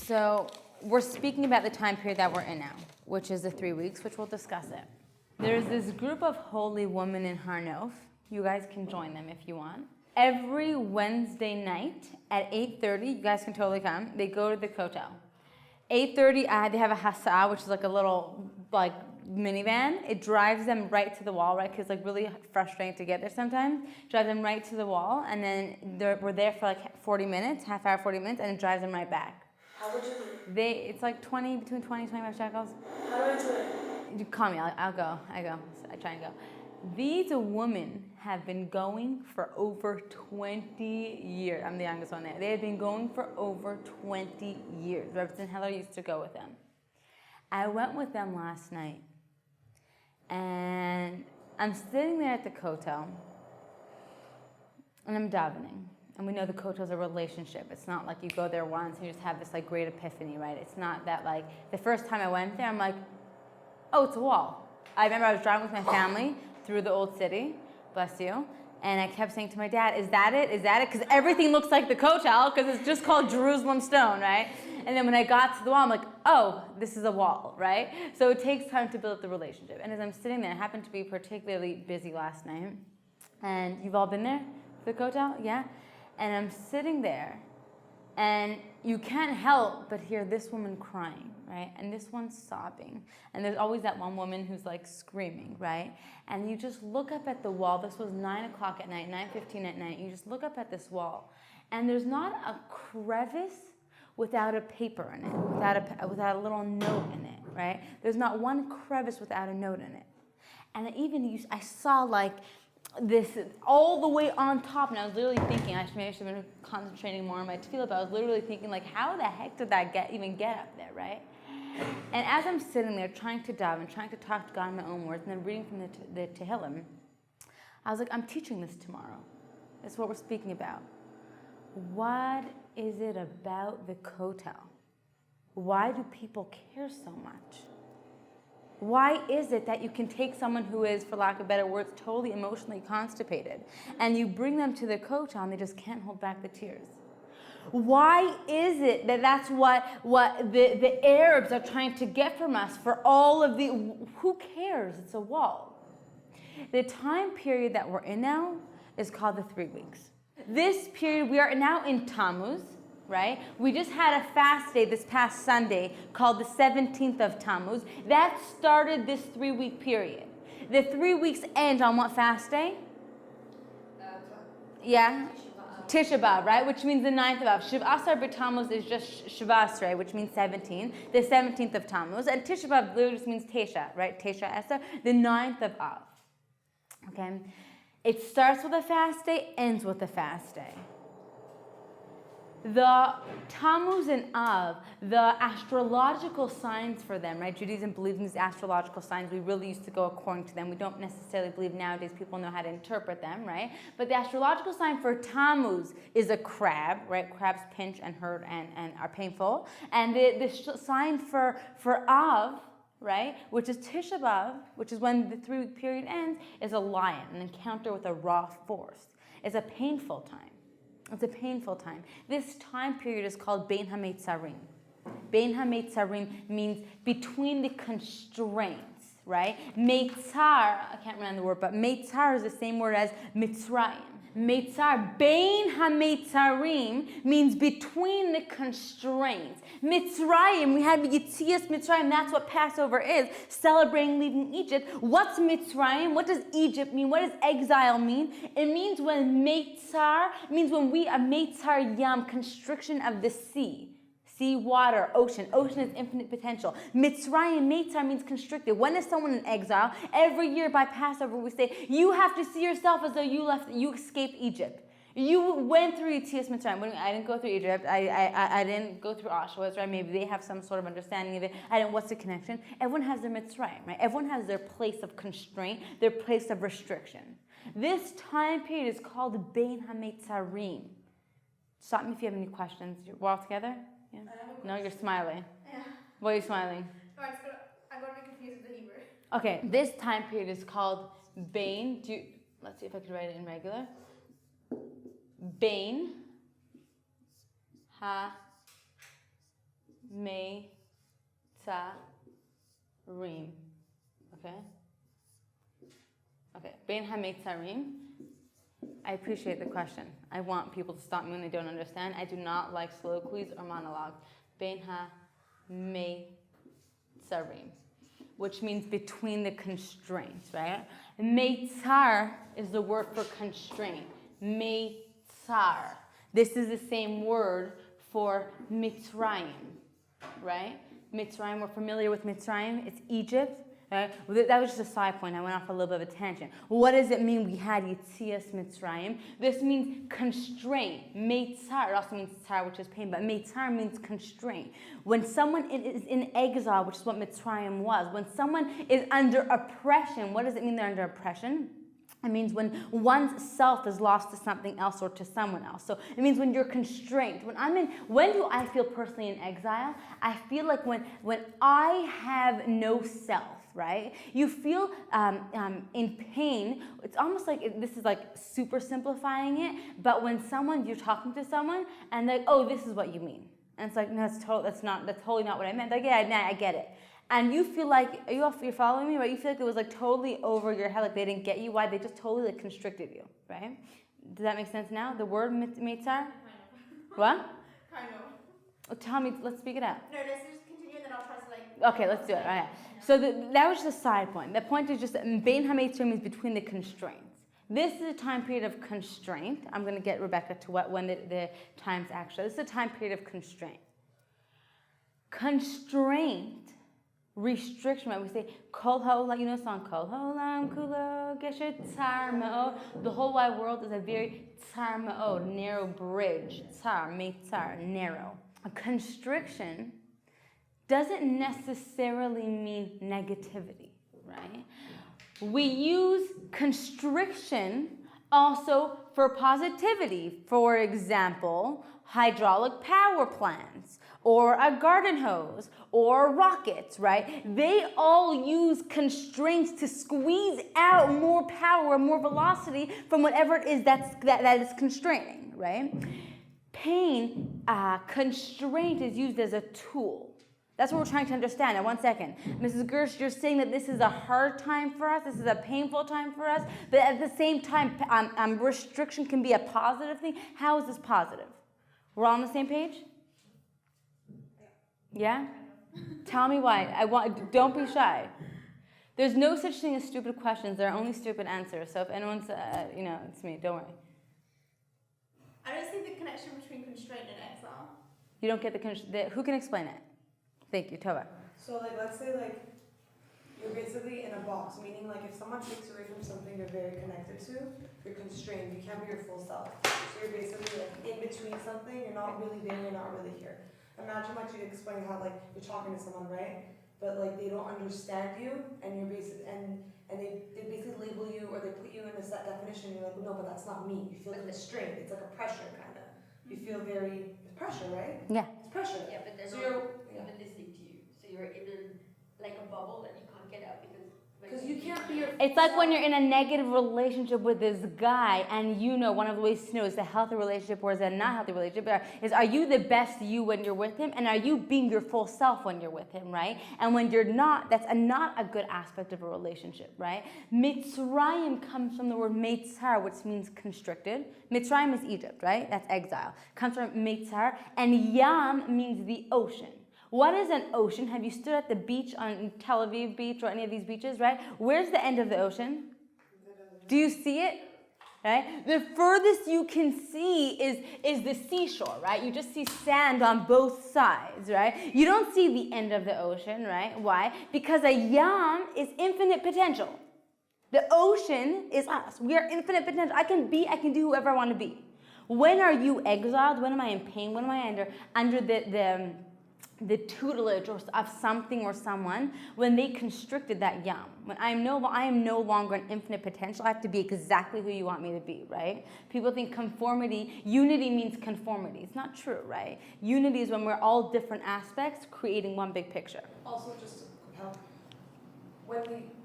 So we're speaking about the time period that we're in now, which is the 3 weeks, which we'll discuss it. There's this group of holy women in Har Nof. You guys can join them if you want. Every Wednesday night at 8:30, you guys can totally come. They go to the kotel. 8:30, they have a hasa'ah, which is like a little minivan. It drives them right to the wall, right? Because it's really frustrating to get there sometimes. Drives them right to the wall, and then we're there for 40 minutes, half hour, 40 minutes, and it drives them right back. How much is it? It's like between 20 25 shekels. How do I do it? You call me, I'll go. I try and go. These women have been going for over 20 years. I'm the youngest one there. They have been going for over 20 years. Rebbetzin Heller used to go with them. I went with them last night. And I'm sitting there at the kotel. And I'm davening. And we know the kotel is a relationship. It's not like you go there once and you just have this great epiphany, right? It's not that the first time I went there, I'm like, oh, it's a wall. I remember I was driving with my family through the old city, bless you, and I kept saying to my dad, is that it? Is that it? Because everything looks like the kotel, because it's just called Jerusalem stone, right? And then when I got to the wall, I'm like, oh, this is a wall, right? So it takes time to build up the relationship. And as I'm sitting there, I happened to be particularly busy last night, and you've all been there, the kotel, yeah? And I'm sitting there, and you can't help but hear this woman crying, right? And this one's sobbing. And there's always that one woman who's screaming, right? And you just look up at the wall. This was 9 o'clock at night, 9:15 at night. You just look up at this wall, and there's not a crevice without a paper in it, without a little note in it, right? There's not one crevice without a note in it. And I saw this all the way on top, and I was literally thinking, maybe I should have been concentrating more on my tefillah, but I was literally thinking, how the heck did that even get up there, right? And as I'm sitting there trying to daven, trying to talk to God in my own words, and then reading from the Tehillim, I was like, I'm teaching this tomorrow. That's what we're speaking about. What is it about the kotel? Why do people care so much? Why is it that you can take someone who is, for lack of better words, totally emotionally constipated, and you bring them to the kotel and they just can't hold back the tears? Why is it that that's what the Arabs are trying to get from us for all of who cares? It's a wall. The time period that we're in now is called the 3 weeks. This period, we are now in Tammuz, right? We just had a fast day this past Sunday called the 17th of Tammuz. That started this 3-week period. The 3 weeks end on what fast day? Yeah? Tisha B'Av, right? Which means the 9th of Av. Shiv Asar b'Tammuz is just Shiv Asrei, which means 17. The 17th of Tammuz. And Tisha B'Av literally just means Tesha, right? Tesha Esar. The 9th of Av. Okay? It starts with a fast day, ends with a fast day. The Tammuz and Av, the astrological signs for them, right? Judaism believes in these astrological signs. We really used to go according to them. We don't necessarily believe nowadays people know how to interpret them, right? But the astrological sign for Tammuz is a crab, right? Crabs pinch and hurt and are painful. And the sign for Av, right, which is Tisha B'Av, which is when the 3-week period ends, is a lion, an encounter with a raw force. It's a painful time. It's a painful time. This time period is called Bein HaMetzarim. Bein HaMetzarim means between the constraints, right? Meitzar, I can't remember the word, but Meitzar is the same word as Mitzrayim. Meitzar, Bein HaMetzarim means between the constraints. Mitzrayim, we have Yitzias Mitzrayim, that's what Passover is, celebrating leaving Egypt. What's Mitzrayim? What does Egypt mean? What does exile mean? It means when Meitzar, it means when we are Meitzar Yam, constriction of the sea. Sea, water, ocean. Ocean is infinite potential. Mitzrayim, Meitzar means constricted. When is someone in exile? Every year by Passover we say, you have to see yourself as though you escaped Egypt. You went through Yitzias Mitzrayim. I didn't go through Egypt. I didn't go through Auschwitz, right? Maybe they have some sort of understanding of it. What's the connection? Everyone has their Mitzrayim, right? Everyone has their place of constraint, their place of restriction. This time period is called Bein HaMetzarim. Stop me if you have any questions. We're all together? Yeah. No, you're smiling. Yeah. Why are you smiling? No, I'm going to be confused with the Hebrew. Okay, this time period is called Bein. Let's see if I can write it in regular. Bein Meitzarim. Okay? Okay. Bein ha-meitzarim. I appreciate the question. I want people to stop me when they don't understand. I do not like soliloquies or monologues. Bein ha-meitzarim, which means between the constraints, right? Meitzar is the word for constraint. Meitzar. This is the same word for Mitzrayim, right? Mitzrayim, we're familiar with Mitzrayim. It's Egypt. Right? That was just a side point. I went off a little bit of a tangent. What does it mean we had Yitzias Mitzrayim? This means constraint. Meitzar. It also means tzar, which is pain, but Meitzar means constraint. When someone is in exile, which is what Mitzrayim was, when someone is under oppression, what does it mean they're under oppression? It means when one's self is lost to something else or to someone else. So it means when you're constrained. When do I feel personally in exile? I feel like when I have no self, right? You feel in pain. It's almost like, this is like super simplifying it, but when you're talking to someone and they're like, oh, this is what you mean. And it's like, no, that's totally not what I meant. Like, yeah, I get it. And you feel like, you're following me, right? You feel like it was like totally over your head, like they didn't get you. Why? They just totally like constricted you, right? Does that make sense now? The word meitzar? Kind of. What? Kind of. Oh, tell me, let's speak it out. No, let's just continue and then I'll try to like... Okay, let's do it. All right. So that was just a side point. The point is just that bein ha-meitzar means between the constraints. This is a time period of constraint. I'm going to get Rebecca to when the times actually. This is a time period of constraint. Constraint, restriction, right? We say, Kol ha'olam, you know the song, Kol ha'olam kulo geshet tzar ma'od. The whole wide world is a very tzar ma'od, narrow bridge. Tzar, meitzar, narrow. A constriction doesn't necessarily mean negativity, right? We use constriction also for positivity. For example, hydraulic power plants, or a garden hose, or rockets, right? They all use constraints to squeeze out more power, more velocity from whatever it is that is constraining, right? Pain, constraint is used as a tool. That's what we're trying to understand. Now, 1 second. Mrs. Gersht, you're saying that this is a hard time for us, this is a painful time for us, but at the same time, restriction can be a positive thing. How is this positive? We're all on the same page? Yeah? Tell me why. Don't be shy. There's no such thing as stupid questions. There are only stupid answers. So if anyone's, it's me. Don't worry. I don't see the connection between constraint and exile. You don't get who can explain it? Thank you, Tova. So let's say you're basically in a box, meaning if someone takes away from something you're very connected to, you're constrained. You can't be your full self. So you're basically in between something. You're not really there. You're not really here. Imagine you explain how you're talking to someone, right? But they don't understand you, and you're basically and they basically label you or they put you in a set definition. You're like, no, but that's not me. You feel constrained. It's like a pressure kind of. You feel it's pressure, right? Yeah. It's pressure. Yeah, but they're So not even listening to you. So you're in a bubble that you can't get out because you can't be your... It's like when you're in a negative relationship with this guy, and one of the ways to know is a healthy relationship or is a not healthy relationship is, are you the best you when you're with him, and are you being your full self when you're with him, right? And when you're not, that's not a good aspect of a relationship, right? Mitzrayim comes from the word meitzar, which means constricted. Mitzrayim is Egypt, right? That's exile. Comes from meitzar, and yam means the ocean. What is an ocean? Have you stood at the beach on Tel Aviv beach or any of these beaches, right? Where's the end of the ocean? Do you see it? Right? The furthest you can see is the seashore, right? You just see sand on both sides, right? You don't see the end of the ocean, right? Why? Because a yam is infinite potential. The ocean is us. We are infinite potential. I can do whoever I want to be. When are you exiled? When am I in pain? When am I under the tutelage of something or someone? When they constricted that yam. When I am no longer an infinite potential, I have to be exactly who you want me to be, right? People think unity means conformity. It's not true, right? Unity is when we're all different aspects creating one big picture. Also, just to help,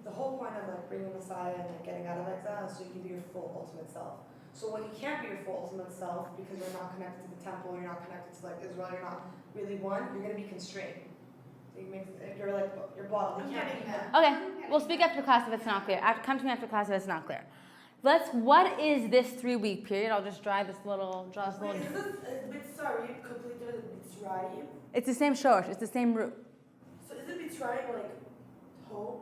the whole point of bringing Messiah and getting out of exile is so you can be your full ultimate self. So when you can't be your full ultimate self because you're not connected to the temple, you're not connected to like Israel, you're not really one, you're gonna be constrained. So you're like your body. I'm You can't getting be that. Okay, we'll speak after class if it's not clear. Come to me after class if it's not clear. What is this 3-week period? I'll just draw this little. Wait, is this Mitzrayim completely with Mitzrayim? It's the same shorsh. It's the same root. So is it Mitzrayim like home?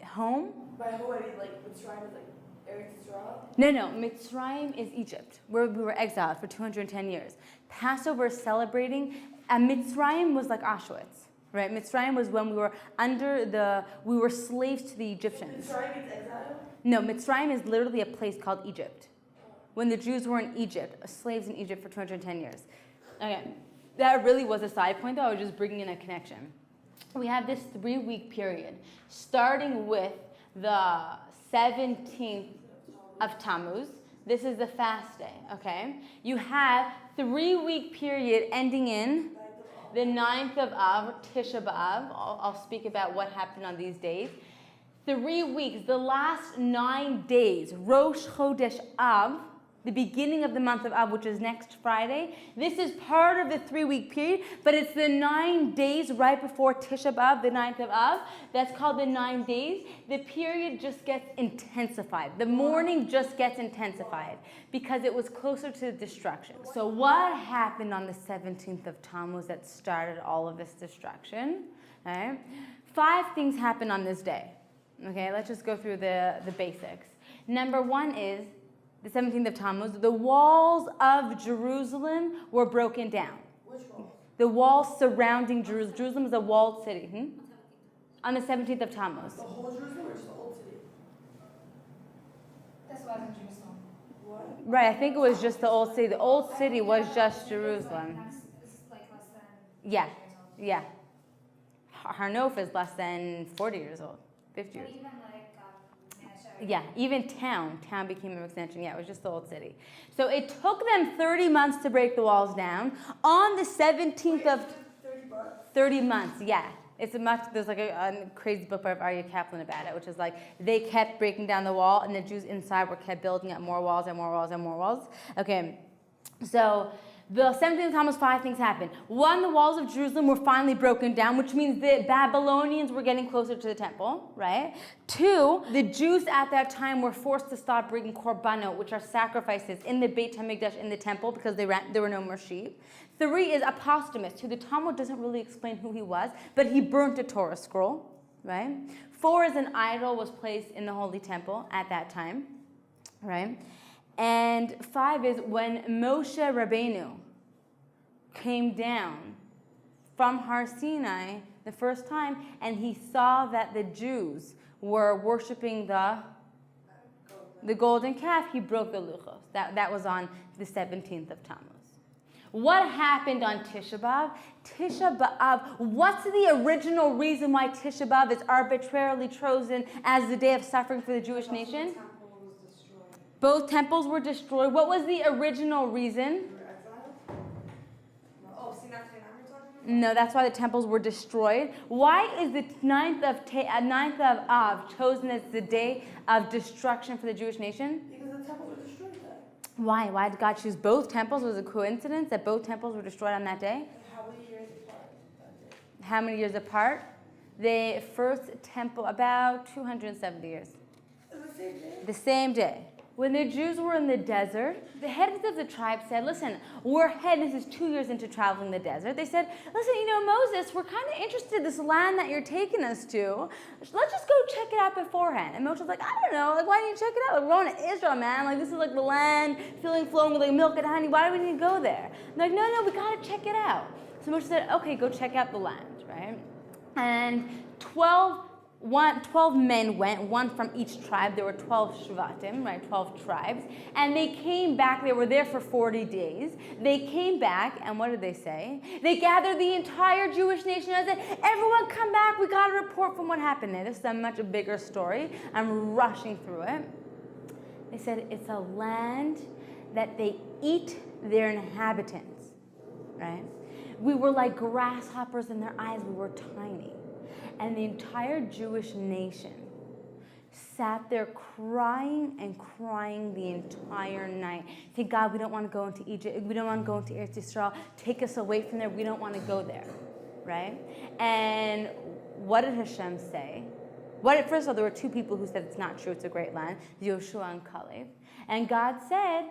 Home? By home I mean like Mitzrayim is like Eretz Israel? No. Mitzrayim is Egypt, where we were exiled for 210 years. Passover is celebrating, and Mitzrayim was like Auschwitz, right? Mitzrayim was when we were slaves to the Egyptians. So Mitzrayim means exile? No, Mitzrayim is literally a place called Egypt. When the Jews were in Egypt, slaves in Egypt for 210 years. Okay, that really was a side point though, I was just bringing in a connection. We have this 3-week period, starting with the 17th of Tammuz. This is the fast day, okay? You have 3-week period ending in the 9th of Av, or Tisha B'Av. I'll speak about what happened on these days. 3 weeks, the last 9 days, Rosh Chodesh Av, the beginning of the month of Av, which is next Friday. This is part of the 3-week period, but it's the 9 days right before Tisha B'Av, the 9th of Av. That's called the 9 days. The period just gets intensified. The mourning just gets intensified because it was closer to the destruction. So what happened on the 17th of Tammuz that started all of this destruction? Okay. 5 things happened on this day. Okay, let's just go through the basics. Number 1 is the 17th of Tammuz. The walls of Jerusalem were broken down. Which one? The walls surrounding Jerusalem. Jerusalem is a walled city. On the 17th of Tammuz. The whole Jerusalem or just the old city? That's why it's in Jerusalem. What? Right, I think it was just the old city. The old city was just Jerusalem. It's like less than Yeah, 50 years old. yeah. Harnof is less than 40 years old, 50 But years. even like, Yeah, even town became an extension. Yeah, it was just the old city. So it took them 30 months to break the walls down. On the 17th of 30 bucks? 30 months, yeah. There's like a crazy book by Aryeh Kaplan about it, which is like they kept breaking down the wall and the Jews inside were kept building up more walls and more walls and more walls. Okay, so the 17th of Tammuz, 5 things happened. 1, the walls of Jerusalem were finally broken down, which means the Babylonians were getting closer to the temple, right? 2, the Jews at that time were forced to stop bringing korbanot, which are sacrifices, in the Beit HaMikdash, in the temple, because there were no more sheep. 3 is a posthumous, who the Talmud doesn't really explain who he was, but he burnt a Torah scroll, right? 4 is an idol was placed in the Holy Temple at that time, right? And 5 is when Moshe Rabbeinu came down from Har Sinai the first time, and he saw that the Jews were worshiping the golden calf, he broke the luchos. That was on the 17th of Tammuz. What happened on Tisha B'Av? Tisha B'Av, what's the original reason why Tisha B'Av is arbitrarily chosen as the day of suffering for the Jewish nation? The temple was destroyed. Both temples were destroyed. What was the original reason? You were exiled? Oh, see, that's what I'm talking about? No, that's why the temples were destroyed. Why is the 9th of Av chosen as the day of destruction for the Jewish nation? Because the temples were destroyed then. Why? Why did God choose both temples? Was it a coincidence that both temples were destroyed on that day? And how many years apart that day? How many years apart? The first temple, about 270 years. It's the same day? The same day. When the Jews were in the desert, the heads of the tribe said, listen, this is 2 years into traveling the desert. They said, listen, Moses, we're kind of interested in this land that you're taking us to. Let's just go check it out beforehand. And Moses was like, I don't know, why didn't you check it out? We're going to Israel, man. This is like the land flowing with milk and honey. Why do we need to go there? And they're like, no, we got to check it out. So Moses said, okay, go check out the land, right? And 12 men went, 1 from each tribe. There were 12 shvatim, right, 12 tribes. And they came back. They were there for 40 days. They came back, and what did they say? They gathered the entire Jewish nation and said, everyone come back. We got a report from what happened there. This is a much bigger story. I'm rushing through it. They said, it's a land that they eat their inhabitants, right? We were like grasshoppers in their eyes. We were tiny. And the entire Jewish nation sat there crying and crying the entire night. Say, God, we don't want to go into Egypt. We don't want to go into Eretz Yisrael. Take us away from there. We don't want to go there, right? And what did Hashem say? First of all, there were two people who said it's not true, it's a great land, Yoshua and Caleb. And God said,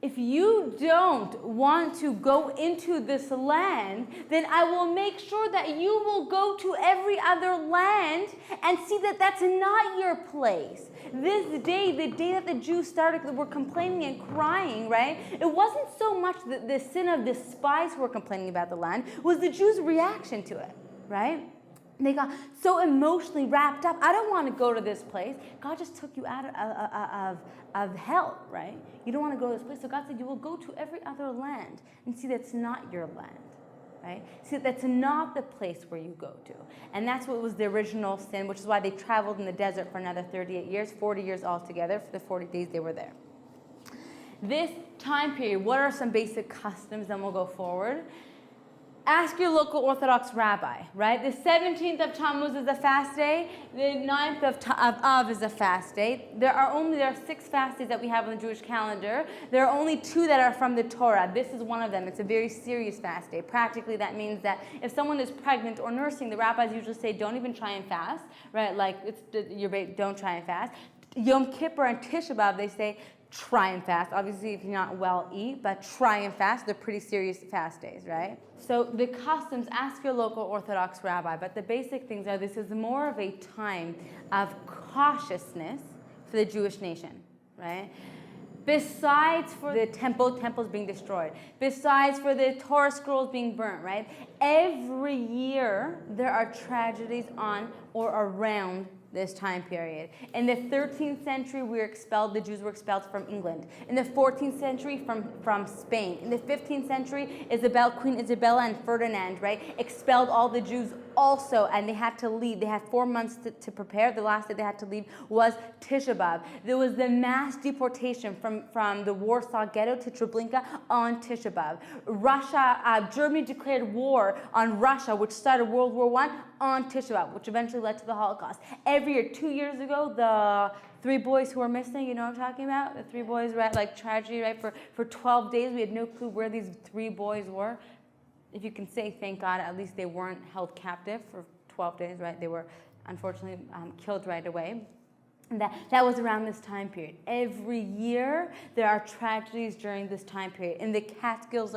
if you don't want to go into this land, then I will make sure that you will go to every other land and see that that's not your place. This day, the day that the Jews started, were complaining and crying, right? It wasn't so much the sin of the spies who were complaining about the land, it was the Jews' reaction to it, right? They got so emotionally wrapped up. I don't want to go to this place. God just took you out of hell, right? You don't want to go to this place. So God said, you will go to every other land and see that's not your land, right? See, that's not the place where you go to. And that's what was the original sin, which is why they traveled in the desert for another 38 years, 40 years altogether, for the 40 days they were there. This time period, what are some basic customs? Then we'll go forward. Ask your local Orthodox rabbi, right? The 17th of Tammuz is a fast day. The 9th of Av is a fast day. There are 6 fast days that we have on the Jewish calendar. There are only 2 that are from the Torah. This is one of them. It's a very serious fast day. Practically, that means that if someone is pregnant or nursing, the rabbis usually say, don't even try and fast, right? Like, don't try and fast. Yom Kippur and Tisha B'Av, they say, try and fast. Obviously, if you're not well, eat, but try and fast. They're pretty serious fast days, right? So the customs, ask your local Orthodox rabbi, but the basic things are this is more of a time of cautiousness for the Jewish nation, right? Besides for the temples being destroyed, besides for the Torah scrolls being burnt, right? Every year there are tragedies on or around this time period. In the 13th century, the Jews were expelled from England. In the 14th century, from Spain. In the 15th century, Queen Isabella and Ferdinand, right, expelled all the Jews also, and they had to leave. They had 4 months to prepare. The last day they had to leave was Tisha B'Av. There was the mass deportation from the Warsaw Ghetto to Treblinka on Tisha B'Av. Germany declared war on Russia, which started World War I, on Tisha B'Av, which eventually led to the Holocaust. Every year, 2 years ago, the 3 boys who were missing, you know what I'm talking about? The 3 boys, right? Like tragedy, right? For 12 days, we had no clue where these 3 boys were. If you can say, thank God, at least they weren't held captive for 12 days, right? They were unfortunately killed right away. And that was around this time period. Every year, there are tragedies during this time period. In the Catskills,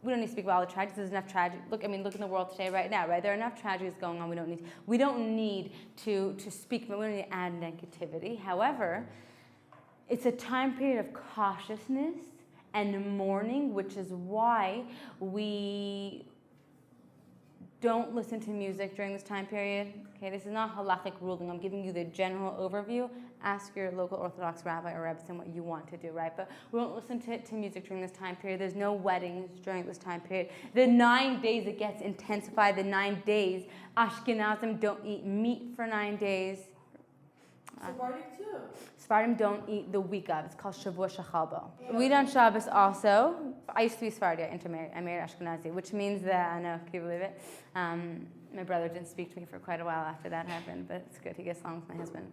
we don't need to speak about all the tragedies. There's enough tragedy. Look in the world today, right now, right? There are enough tragedies going on. We don't need to speak, but we don't need to add negativity. However, it's a time period of cautiousness and mourning, which is why we don't listen to music during this time period. Okay, this is not halachic ruling. I'm giving you the general overview. Ask your local Orthodox rabbi or Rebbetzin what you want to do, right? But we won't listen to music during this time period. There's no weddings during this time period. The 9 days, it gets intensified. The 9 days, Ashkenazim don't eat meat for 9 days. Sephardic too. Sephardim don't eat the week of. It's called Shavua Shechalbo. We eat on Shabbos also. I used to be Sephardi. I married Ashkenazi, which means that, I know, can you believe it? My brother didn't speak to me for quite a while after that happened, but it's good. He gets along with my husband.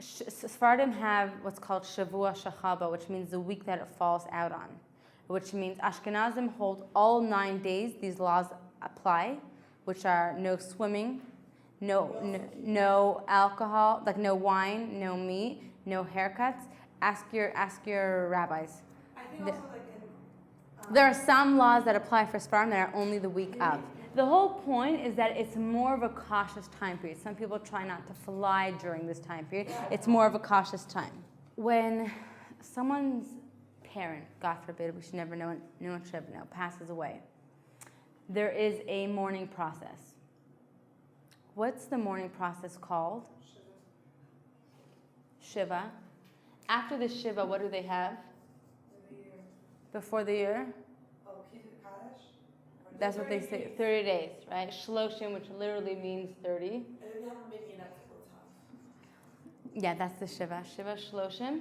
Sephardim have what's called Shavua Shechalbo, which means the week that it falls out on, which means Ashkenazim hold all 9 days. These laws apply, which are no swimming, no alcohol, like no wine, no meat, no haircuts. Ask your rabbis. I think also There are some laws that apply for Sephardim that are only the week of. The whole point is that it's more of a cautious time period. Some people try not to fly during this time period. It's more of a cautious time. When someone's parent, God forbid, we should never know, no one should ever know, passes away, there is a mourning process. What's the mourning process called? Shiva. After the Shiva, what do they have? Before the year? That's what they say, 30 days, right? Shloshim, which literally means 30. And then we have a minion at the top. Yeah, that's the Shiva. Shiva Shloshim.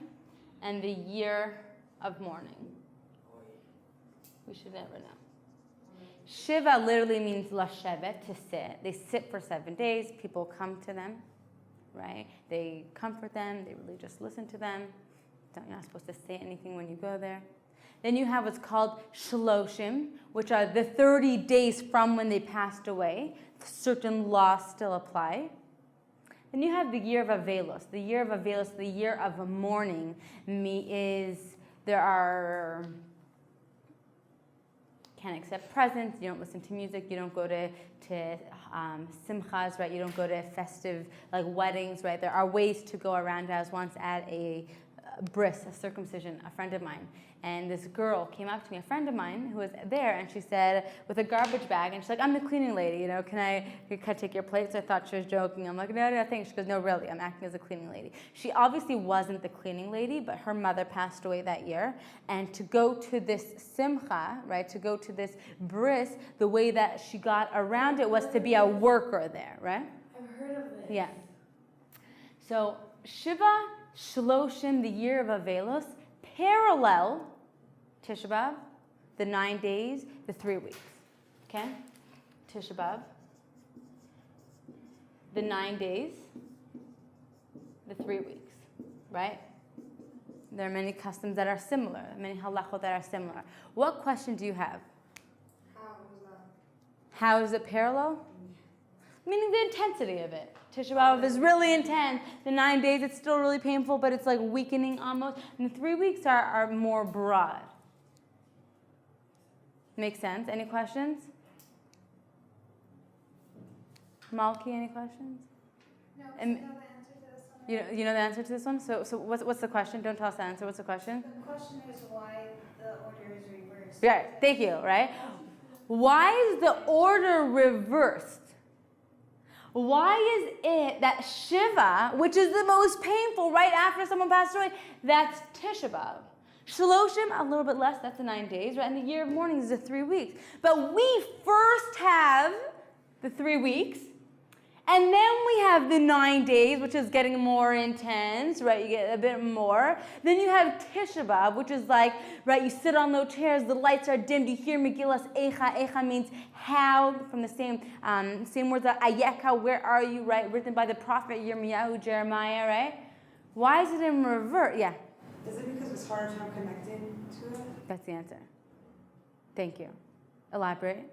And the year of mourning. We should never know. Shiva literally means lashevet, to sit. They sit for 7 days. People come to them, right? They comfort them, they really just listen to them. You're not supposed to say anything when you go there. Then you have what's called shloshim, which are the 30 days from when they passed away. Certain laws still apply. Then you have the year of Avelos. The year of Avelos, the year of mourning, can't accept presents, you don't listen to music, you don't go to simchas, right? You don't go to festive like weddings, right? There are ways to go around. I was once at a bris, a circumcision, a friend of mine. And this girl came up to me, a friend of mine who was there, and she said, with a garbage bag, and she's like, I'm the cleaning lady, can I take your plates? I thought she was joking. I'm like, no, thanks. She goes, no, really, I'm acting as a cleaning lady. She obviously wasn't the cleaning lady, but her mother passed away that year. And to go to this simcha, right, to go to this bris, the way that she got around it was to be a worker there, right? I've heard of this. Yeah. So, Shiva Shloshim, the year of Avelos, parallel Tisha B'Av, the 9 days, the 3 weeks. Okay? Tisha B'Av, the 9 days, the 3 weeks. Right? There are many customs that are similar, many halachot that are similar. What question do you have? How was that? How is it parallel? Meaning the intensity of it. Tisha B'Av is really intense. The 9 days, it's still really painful, but it's like weakening almost. And the 3 weeks are more broad. Makes sense? Any questions? Malki, any questions? No, And- I know the answer to this one. You know the answer to this one? So what's the question? Don't tell us the answer. What's the question? The question is why the order is reversed. Yeah, thank you, right? Why is the order reversed? Why is it that Shiva, which is the most painful right after someone passed away, that's Tisha B'Av? Shloshim, a little bit less, that's the 9 days, right? And the year of mourning is the 3 weeks. But we first have the 3 weeks, and then we have the 9 days, which is getting more intense, right? You get a bit more. Then you have Tisha B'Av, which is like, right, you sit on low chairs, the lights are dimmed, you hear Megillas Eicha. Eicha means how, from the same words, Ayeka, where are you, right? Written by the prophet Yirmiyahu, Jeremiah, right? Why is it in reverse? Yeah. Is it because it's harder time connecting to it? That's the answer. Thank you. Elaborate.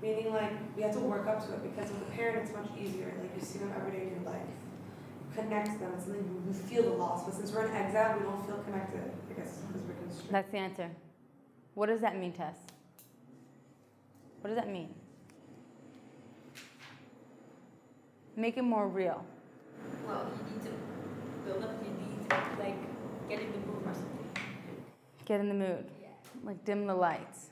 Meaning like we have to work up to it because with a parent it's much easier. Like you see them every day in your life. Connect them. It's something we feel the loss. But since we're in exile, we don't feel connected. I guess because we're constrained. That's the answer. What does that mean, Tess? What does that mean? Make it more real. Well, you need to build up your needs, like get in the mood or something. Get in the mood. Yeah. Like dim the lights.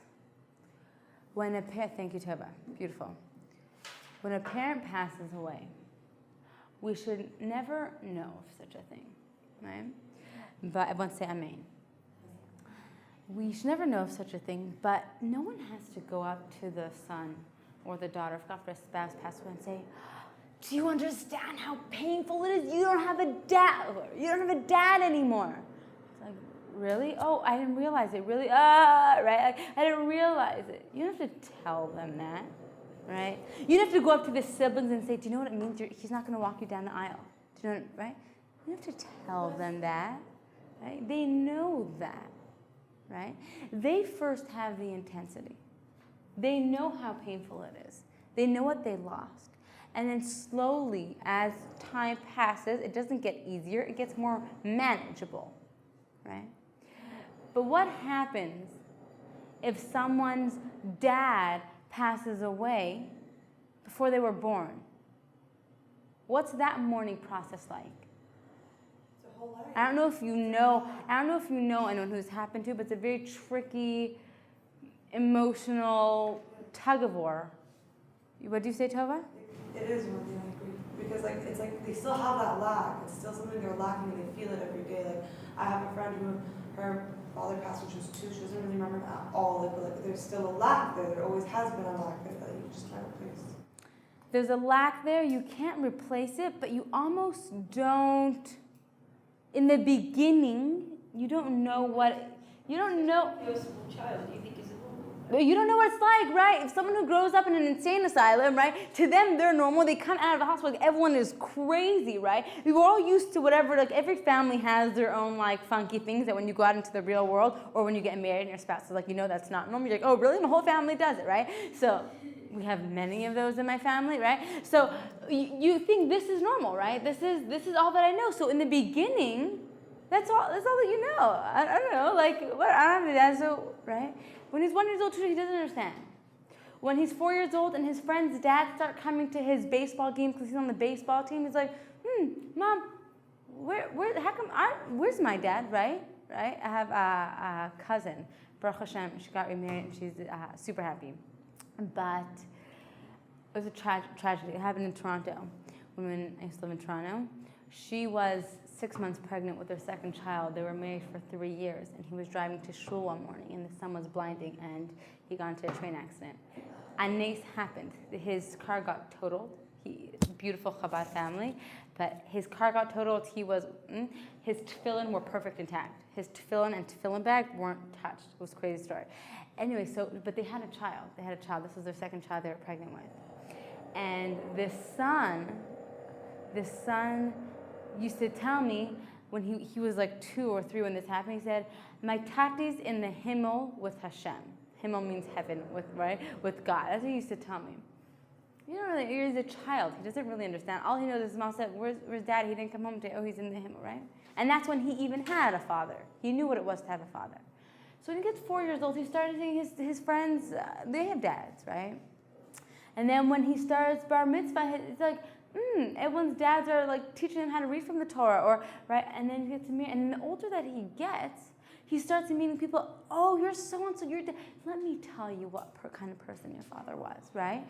When a parent, thank you, Tova. Beautiful. When a parent passes away, we should never know of such a thing, right? But I won't say amen. We should never know of such a thing, but no one has to go up to the son or the daughter, if God for a spouse passed away, and say, do you understand how painful it is? You don't have a dad. You don't have a dad anymore. It's like, really? Oh, I didn't realize it. Really? Right? I didn't realize it. You don't have to tell them that, right? You don't have to go up to the siblings and say, do you know what it means? He's not going to walk you down the aisle. Do you know what, right? You don't have to tell them that, right? They know that, right? They first have the intensity. They know how painful it is. They know what they lost. And then slowly, as time passes, it doesn't get easier, it gets more manageable, right? But what happens if someone's dad passes away before they were born? What's that mourning process like? It's a whole life. I don't know if you know anyone who's happened to, but it's a very tricky, emotional tug of war. What do you say, Tova? It is one thing I agree. Because like it's like they still have that lack. It's still something they're lacking and they feel it every day. Like I have a friend who her father passed when she was 2, she doesn't really remember it at all. Like, but like there's still a lack there. There always has been a lack there that you just can't replace. There's a lack there, you can't replace it, but you almost don't, in the beginning, you don't know what, you don't know. You're a small child, you think it's a normal. You don't know what it's like, right? If someone who grows up in an insane asylum, right, to them they're normal. They come out of the hospital, like everyone is crazy, right? We were all used to whatever, like every family has their own like funky things that when you go out into the real world or when you get married and your spouse is like, that's not normal. You're like, oh really? My whole family does it, right? So we have many of those in my family, right? So you think this is normal, right? This is all that I know. So in the beginning, that's all that you know. I don't know, like what I don't have that, so right? When he's 1 year old, he doesn't understand. When he's 4 years old and his friends' dads start coming to his baseball game because he's on the baseball team, he's like, Mom, where's my dad, right? I have a cousin, Baruch Hashem, she got remarried and she's super happy. But it was a tragedy. It happened in Toronto. When I used to live in Toronto, she was 6 months pregnant with their second child. They were married for 3 years, and he was driving to shul one morning, and the sun was blinding, and he got into a train accident. A nace happened. His car got totaled. Beautiful Chabad family, but his car got totaled. His tefillin were perfect intact. His tefillin and tefillin bag weren't touched. It was a crazy story. Anyway, but they had a child. This was their second child they were pregnant with. And the son used to tell me when he was like 2 or 3 when this happened, he said, my tati's in the Himmel with Hashem. Himmel means heaven, with God. That's what he used to tell me. He's a child. He doesn't really understand. All he knows is his mom said, where's dad? He didn't come home today. Oh, he's in the Himmel, right? And that's when he even had a father. He knew what it was to have a father. So when he gets 4 years old, he started seeing his friends, they have dads, right? And then when he starts bar mitzvah, it's like, everyone's dads are like teaching him how to read from the Torah, or right, and then he gets to meet. And the older that he gets, he starts meeting people. Oh, you're so and so. You're. Let me tell you what kind of person your father was, right?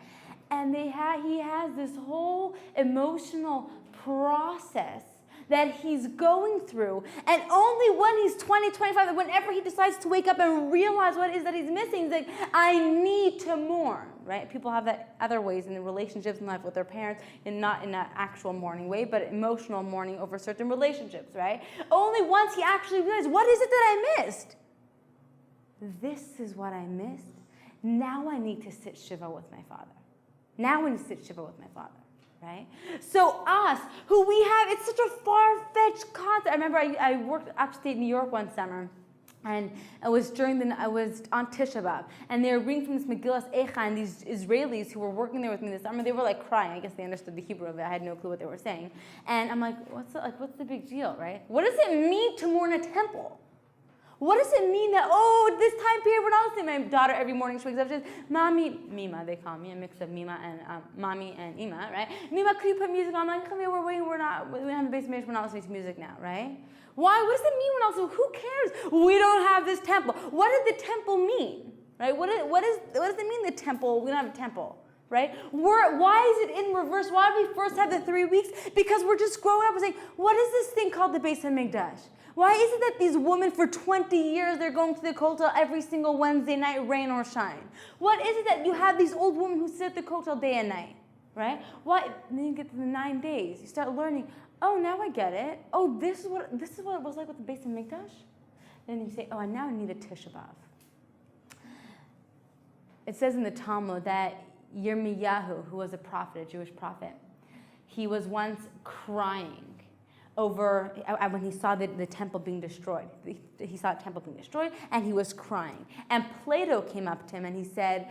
And he has this whole emotional process that he's going through, and only when he's 20, 25, whenever he decides to wake up and realize what it is that he's missing, he's like, I need to mourn, right? People have that other ways in the relationships in life with their parents, and not in an actual mourning way, but emotional mourning over certain relationships, right? Only once he actually realizes, what is it that I missed? This is what I missed. Now I need to sit Shiva with my father. Now I need to sit Shiva with my father. Right? So us, who we have, it's such a far-fetched concept. I remember I worked upstate New York one summer, and I was on Tisha B'Av, and they were reading from this Megillas Eicha, and these Israelis who were working there with me this summer, they were like crying. I guess they understood the Hebrew of it. I had no clue what they were saying. And I'm like, what's the big deal, right? What does it mean to mourn a temple? What does it mean that, this time period, we're not listening? My daughter, every morning, she wakes up, she says, Mommy, Mima, they call me, a mix of Mima and Mommy and Ima, right? Mima, could you put music on? I'm like, come here, we're waiting, we don't have a base marriage, we're not listening to music now, right? Why? What does it mean we're not listening? Who cares? We don't have this temple. What did the temple mean, right? What does it mean, the temple? We don't have a temple. Right? Why is it in reverse? Why do we first have the 3 weeks? Because we're just growing up and saying, what is this thing called the Beis HaMikdash? Why is it that these women for 20 years, they're going to the kotel every single Wednesday night, rain or shine? What is it that you have these old women who sit at the kotel day and night? Right? Why? And then you get to the 9 days. You start learning, now I get it. This is what it was like with the Beis HaMikdash? Then you say, I now need a Tisha B'Av. It says in the Talmud that Yirmiyahu, who was a prophet, a Jewish prophet, he was once crying over when he saw the temple being destroyed. He saw the temple being destroyed, and he was crying. And Plato came up to him and he said,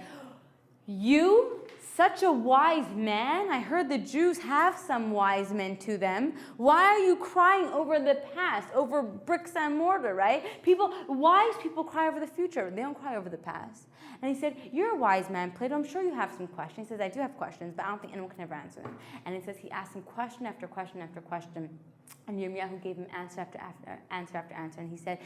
you, such a wise man, I heard the Jews have some wise men to them. Why are you crying over the past, over bricks and mortar, right? Wise people cry over the future. They don't cry over the past. And he said, you're a wise man, Plato. I'm sure you have some questions. He says, I do have questions, but I don't think anyone can ever answer them. And he says he asked him question after question after question. And Yirmiyahu gave him answer after answer after answer. And he said,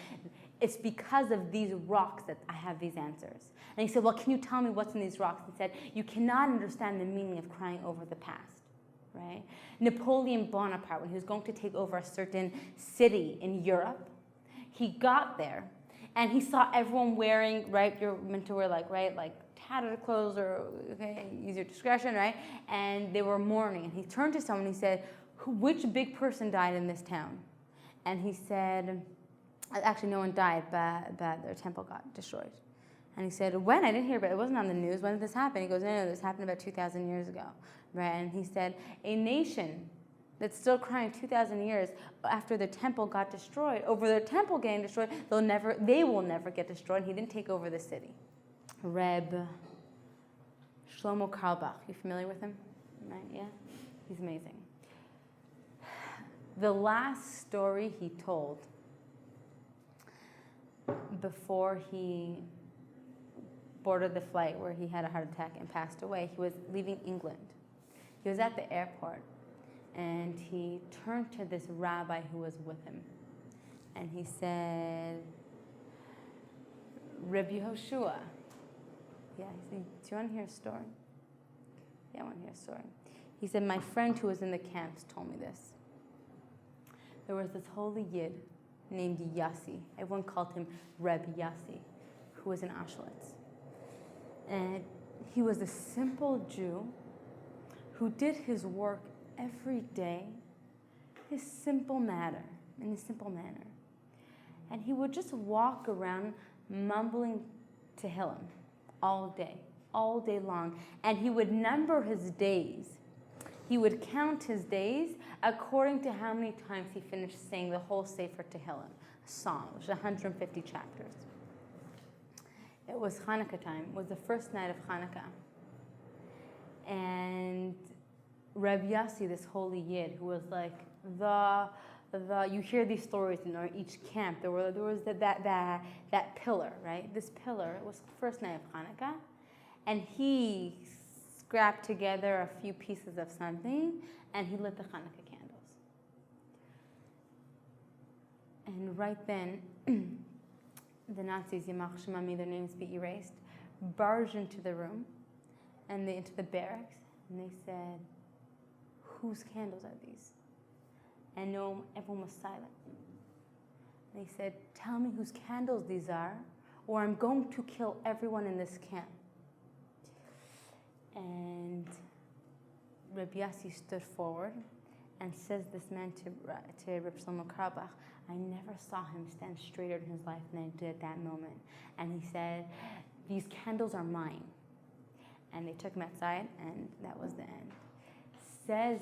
it's because of these rocks that I have these answers. And he said, well, can you tell me what's in these rocks? He said, you cannot understand the meaning of crying over the past. Right? Napoleon Bonaparte, when he was going to take over a certain city in Europe, he got there and he saw everyone wearing, right, you're meant to wear like tattered clothes or, use your discretion, right? And they were mourning. And he turned to someone and he said, which big person died in this town? And he said, actually no one died, but their temple got destroyed. And he said, when? I didn't hear about it. It wasn't on the news. When did this happen? He goes, no, this happened about 2,000 years ago. Right? And he said, a nation that's still crying 2,000 years after their temple got destroyed, over their temple getting destroyed, they will never get destroyed. He didn't take over the city. Reb Shlomo Carlebach. You familiar with him? Right? Yeah? He's amazing. The last story he told before he boarded the flight where he had a heart attack and passed away, he was leaving England. He was at the airport, and he turned to this rabbi who was with him, and he said, Reb Yehoshua. Yeah, he said, do you want to hear a story? Yeah, I want to hear a story. He said, my friend who was in the camps told me this. There was this holy Yid named Yassi. Everyone called him Reb Yassi, who was in Auschwitz. And he was a simple Jew who did his work every day in a simple manner. And he would just walk around mumbling Tehillim all day long. And he would number his days. He would count his days according to how many times he finished saying the whole Sefer Tehillim, a psalm, which is 150 chapters. It was Hanukkah time. It was the first night of Hanukkah. And Reb Yassi, this holy Yid, who was like you hear these stories in each camp. There was that pillar, right? This pillar, it was the first night of Hanukkah. And he scrapped together a few pieces of something, and he lit the Hanukkah candles. And right then, the Nazis, Yamach Shema, may their names be erased, barged into the room, and into the barracks, and they said, whose candles are these? And no, everyone was silent. They said, tell me whose candles these are, or I'm going to kill everyone in this camp. And Reb Yassi stood forward and says this man to Reb Shlomo Carlebach, I never saw him stand straighter in his life than I did at that moment. And he said, these candles are mine. And they took him outside, and that was the end. Says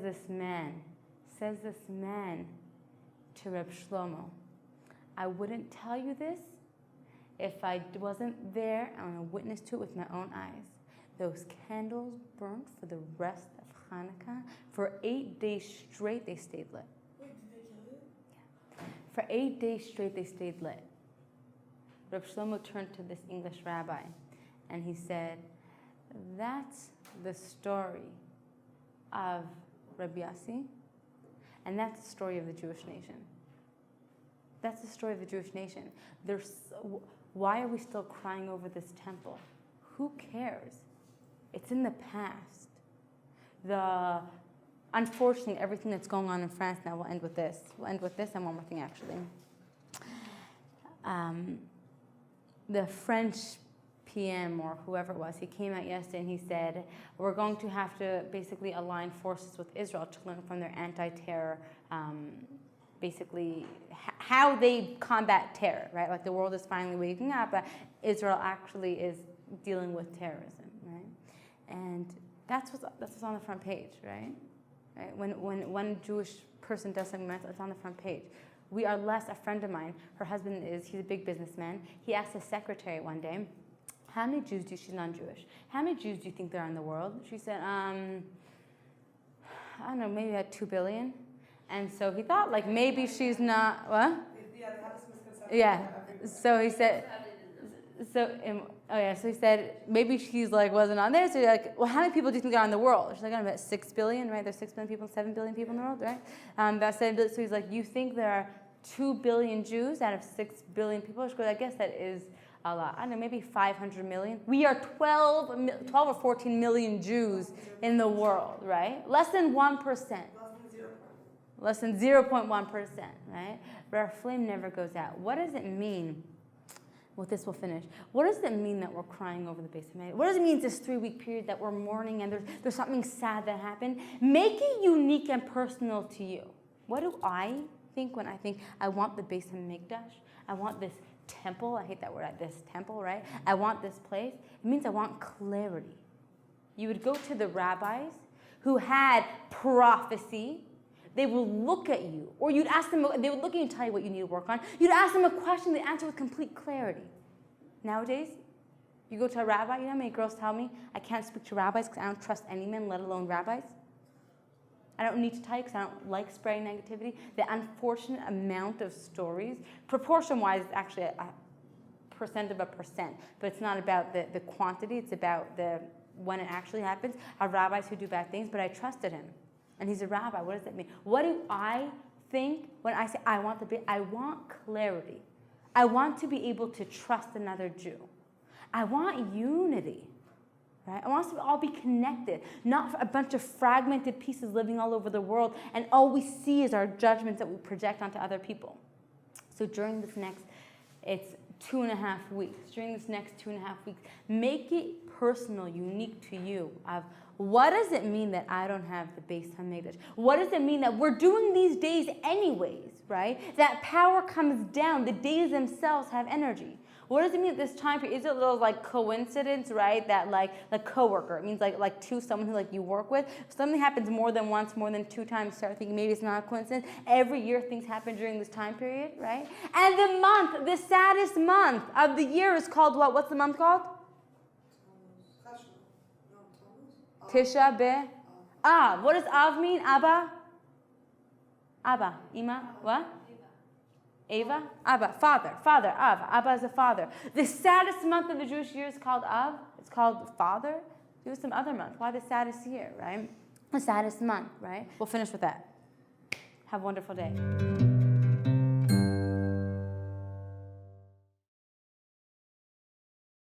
this man to Reb Shlomo, I wouldn't tell you this if I wasn't there and a witness to it with my own eyes. Those candles burnt for the rest of Hanukkah. For 8 days straight, they stayed lit. Wait, did they kill you? Yeah. For 8 days straight, they stayed lit. Reb Shlomo turned to this English rabbi, and he said, that's the story of Reb Yassi, and that's the story of the Jewish nation. That's the story of the Jewish nation. Why are we still crying over this temple? Who cares? It's in the past. Unfortunately, everything that's going on in France now, we'll end with this. And one more thing, actually. The French PM or whoever it was, he came out yesterday and he said, we're going to have to basically align forces with Israel to learn from their anti-terror, basically how they combat terror, right? Like the world is finally waking up, but Israel actually is dealing with terrorism, right? And that's what's on the front page, right? When one Jewish person does something, it's on the front page. We are less. A friend of mine, her husband he's a big businessman. He asked his secretary one day, how many Jews she's non-Jewish, how many Jews do you think there are in the world? She said, I don't know, maybe about 2 billion. And so he thought, like, maybe she's not, what? Yeah, they have this misconception. Yeah. So he said, so he said, maybe she's like, wasn't on there. So you're like, well, how many people do you think there are in the world? She's like, about 6 billion, right? There's 6 billion people, 7 billion people in the world, right? About 7 billion. So he's like, you think there are 2 billion Jews out of 6 billion people? She goes, I guess that is a lot. I don't know, maybe 500 million. We are 12 or 14 million Jews in the world, right? Less than 1%. Less than 0.1%, right? But our flame never goes out. What does it mean? Well, this will finish. What does it mean that we're crying over the base of May? What does it mean this 3-week period that we're mourning and there's something sad that happened? Make it unique and personal to you. What do I think when I think I want the base of Mikdash? I want this temple. I hate that word, this temple, right? I want this place. It means I want clarity. You would go to the rabbis who had prophecy. They will look at you, or you'd ask them, they would look at you and tell you what you need to work on. You'd ask them a question, they answer with complete clarity. Nowadays, you go to a rabbi, you know how many girls tell me, I can't speak to rabbis because I don't trust any men, let alone rabbis? I don't need to tell you because I don't like spreading negativity. The unfortunate amount of stories, proportion-wise, it's actually a percent of a percent, but it's not about the quantity, it's about the when it actually happens. I have rabbis who do bad things, but I trusted him. And he's a rabbi. What does that mean? What do I think when I say I want clarity. I want to be able to trust another Jew. I want unity. Right? I want us to all be connected, not a bunch of fragmented pieces living all over the world, and all we see is our judgments that we project onto other people. So during this next, it's 2.5 weeks. During this next 2.5 weeks, make it personal, unique to you. Of what does it mean that I don't have the Beis HaMikdash? What does it mean that we're doing these days anyways, right? That power comes down. The days themselves have energy. What does it mean at this time period? Is it a little like coincidence, right? That like coworker. It means like two, someone who like you work with. If something happens more than once, more than 2 times, start thinking maybe it's not a coincidence. Every year things happen during this time period, right? And the month, the saddest month of the year is called what? What's the month called? Tisha B'Av. What does Av mean? Abba? Abba. Ima? What? Ava? Abba, father, Av. Abba is a father. The saddest month of the Jewish year is called Av. It's called father. Do some other month. Why the saddest year, right? The saddest month, right? We'll finish with that. Have a wonderful day.